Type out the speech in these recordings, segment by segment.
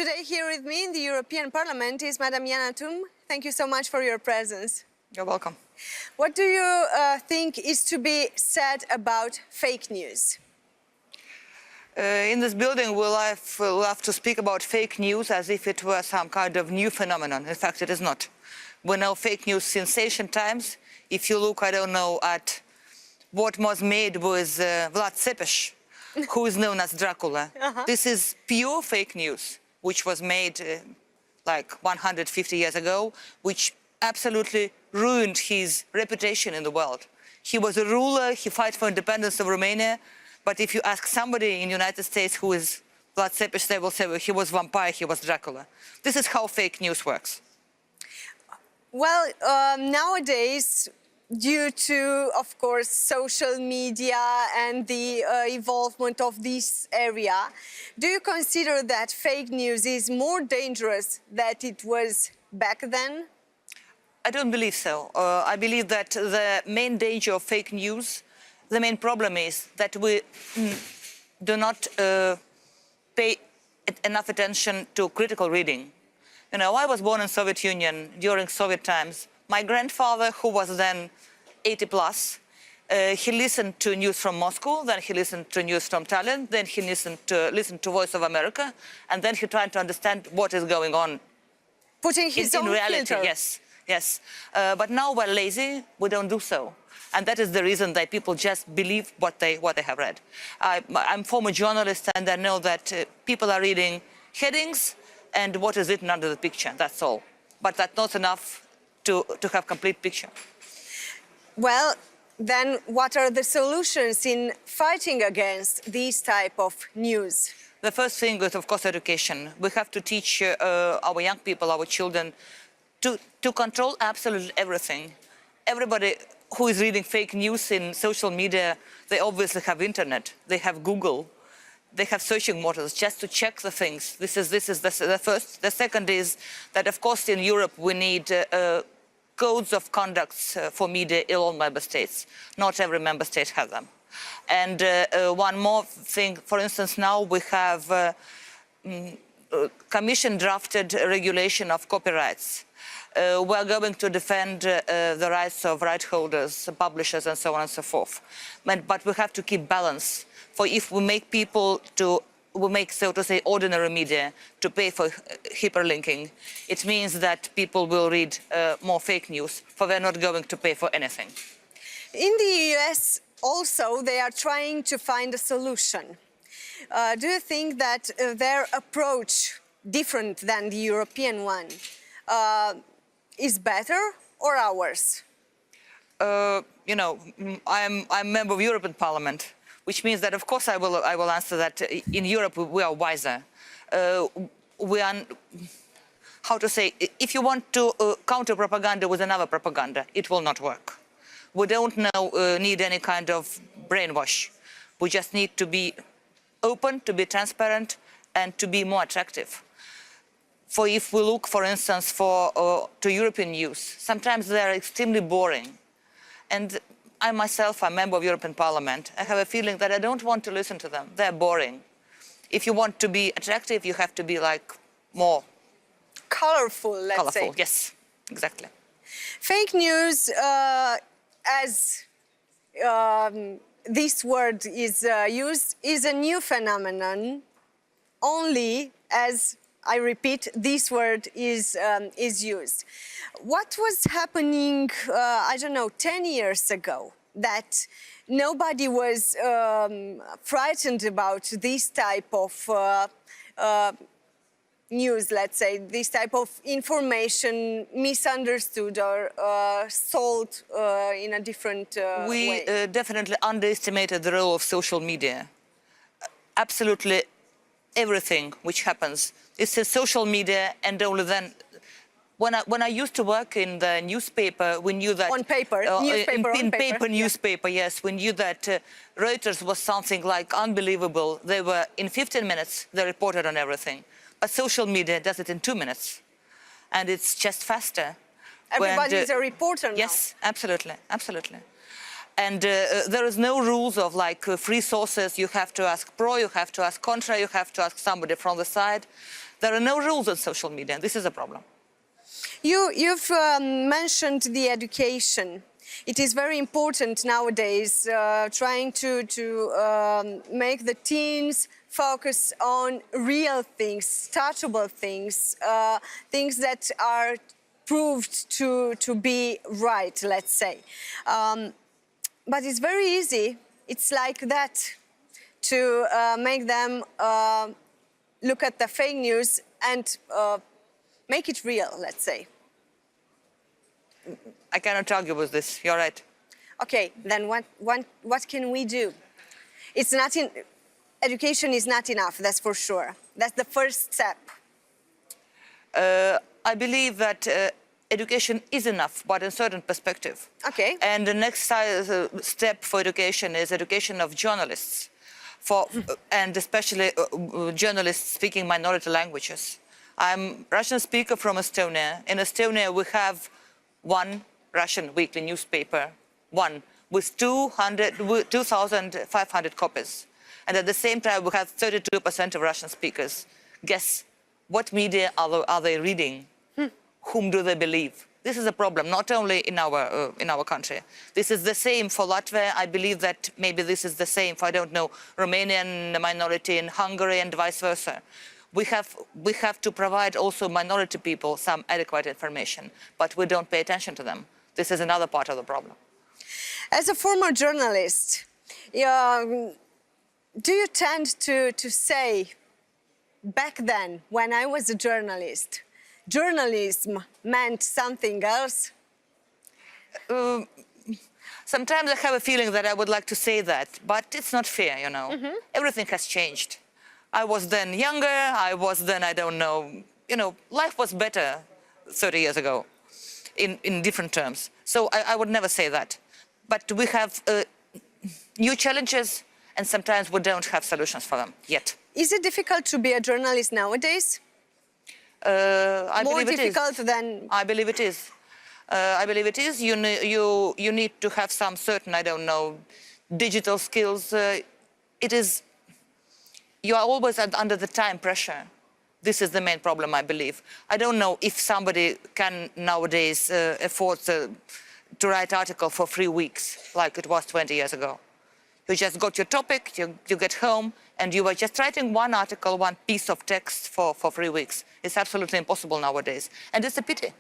Today here with me in the European Parliament is Madam Yana Toom. Thank you so much for your presence. You're welcome. What do you think is to be said about fake news? In this building, we'll have to speak about fake news as if it were some kind of new phenomenon. In fact, it is not. We know fake news since ancient times. If you look, I don't know, at what was made with Vlad Tepes, who is known as Dracula. This is pure fake news, which was made like 150 years ago, which absolutely ruined his reputation in the world. He was a ruler, he fought for independence of Romania, but if you ask somebody in the United States who is Vlad Tepes, they will say he was vampire, he was Dracula. This is how fake news works. Well, nowadays, due to, of course, social media and the involvement of this area, do you consider that fake news is more dangerous than it was back then? I don't believe so. I believe that the main danger of fake news, the main problem is that we do not pay enough attention to critical reading. You know, I was born in Soviet Union during Soviet times. My grandfather, who was then 80 plus, he listened to news from Moscow, then he listened to news from Tallinn, then he listened to Voice of America, and then he tried to understand what is going on. Putting his own reality, filter. yes. But now we're lazy, we don't do so. And that is the reason that people just believe what they have read. I'm a former journalist, and I know that people are reading headings and what is written under the picture, that's all. But that's not enough to have complete picture. Well, then what are the solutions in fighting against these type of news? The first thing is, of course, education. We have to teach our young people, our children, to control absolutely everything. Everybody who is reading fake news in social media, they obviously have internet, they have Google, they have searching motors just to check the things. This is the first. The second is that, of course, in Europe we need codes of conduct for media in all member states. Not every member state has them. And one more thing, for instance, now we have Commission drafted regulation of copyrights. We're going to defend the rights of right holders, publishers, and so on and so forth. But we have to keep balance. For if we make people so to say, ordinary media to pay for hyperlinking, it means that people will read more fake news, for they're not going to pay for anything. In the US, also, they are trying to find a solution. Do you think that their approach, different than the European one, is better or ours? You know, I'm a member of the European Parliament, which means that, of course, I will answer that in Europe we are wiser. We are, how to say, if you want to counter propaganda with another propaganda, it will not work. We don't need any kind of brainwash. We just need to be open, to be transparent, and to be more attractive. For if we look, for instance, to European news, sometimes they are extremely boring. And I myself, I'm a member of European Parliament. I have a feeling that I don't want to listen to them. They're boring. If you want to be attractive, you have to be like more colorful, let's say. Yes, exactly. Fake news, as this word is used, is a new phenomenon only as, I repeat, this word is used. What was happening, I don't know, 10 years ago, that nobody was frightened about this type of news, let's say, this type of information misunderstood or sold in a different way? We definitely underestimated the role of social media. Absolutely everything which happens is in social media, and only then. When I used to work in the newspaper, we knew that... On paper, newspaper, yes. We knew that Reuters was something like unbelievable. They were, in 15 minutes, they reported on everything. But social media does it in 2 minutes. And it's just faster. Everybody is a reporter now. Yes, absolutely, absolutely. And there is no rules of free sources. You have to ask pro, you have to ask contra, you have to ask somebody from the side. There are no rules on social media, and this is a problem. You've mentioned the education. It is very important nowadays, trying to make the teens focus on real things, touchable things, things that are proved to be right, let's say. But it's very easy, it's like that, to make them look at the fake news and make it real, let's say. I cannot argue with this, you're right. Okay, then what can we do? It's not education is not enough, that's for sure. That's the first step. I believe that education is enough, but in a certain perspective. Okay. And the next step for education is education of journalists, and especially journalists speaking minority languages. I'm Russian speaker from Estonia. In Estonia, we have one Russian weekly newspaper, one, with 2,500 copies. And at the same time, we have 32% of Russian speakers. Guess what media are they reading? Whom do they believe? This is a problem, not only in our country. This is the same for Latvia. I believe that maybe this is the same for, I don't know, Romanian minority in Hungary and vice versa. We have to provide also minority people some adequate information, but we don't pay attention to them. This is another part of the problem. As a former journalist, do you tend to say, back then, when I was a journalist, journalism meant something else? Sometimes I have a feeling that I would like to say that, but it's not fair, you know. Everything has changed. I was then younger, I was then, I don't know, life was better 30 years ago in different terms. So I would never say that. But we have new challenges, and sometimes we don't have solutions for them yet. Is it difficult to be a journalist nowadays? More difficult than... I believe it is. I believe it is. You need to have some certain, I don't know, digital skills. You are always under the time pressure. This is the main problem, I believe. I don't know if somebody can nowadays afford to write article for 3 weeks, like it was 20 years ago. You just got your topic, you get home, and you were just writing one article, one piece of text for 3 weeks. It's absolutely impossible nowadays, and it's a pity.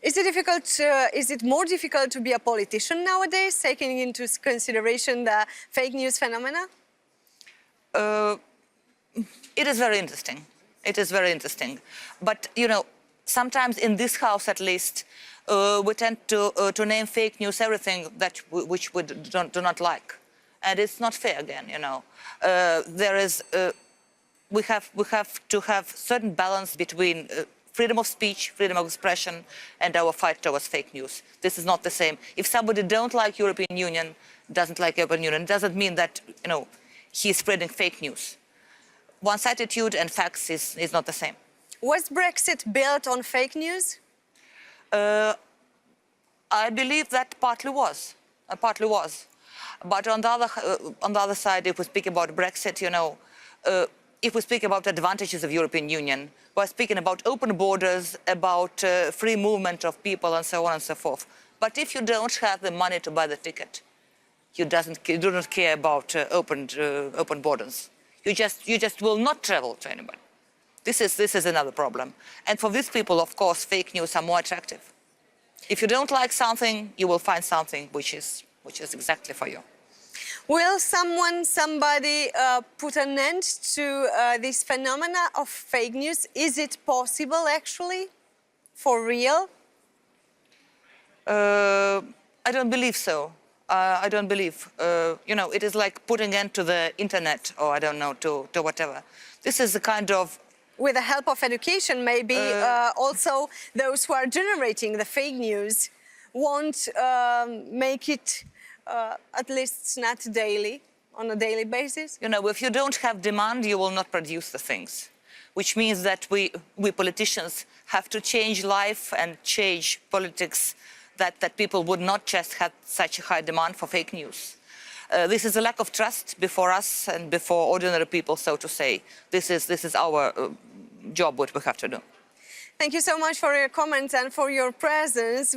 Is it more difficult to be a politician nowadays, taking into consideration the fake news phenomena? It is very interesting. It is very interesting. But, sometimes in this house at least, we tend to name fake news everything which we do not like. And it's not fair again, we have to have certain balance between freedom of speech, freedom of expression, and our fight towards fake news. This is not the same. If somebody don't like European Union, doesn't like European Union, it doesn't mean that, he's spreading fake news. One's attitude and facts is not the same. Was Brexit built on fake news? I believe that partly was. But on the other side, if we speak about Brexit, if we speak about advantages of European Union, we're speaking about open borders, about free movement of people, and so on and so forth. But if you don't have the money to buy the ticket, you do not care about open borders. You just will not travel to anybody. This is another problem. And for these people, of course, fake news are more attractive. If you don't like something, you will find something which is exactly for you. Will somebody put an end to this phenomena of fake news? Is it possible, actually, for real? I don't believe so. I don't believe. It is like putting end to the internet, or I don't know, to whatever. This is a kind of... With the help of education, maybe also those who are generating the fake news won't make it at least not daily, on a daily basis? If you don't have demand, you will not produce the things, which means that we politicians have to change life and change politics, that people would not just have such a high demand for fake news. This is a lack of trust before us and before ordinary people, so to say. This is our job what we have to do. Thank you so much for your comments and for your presence.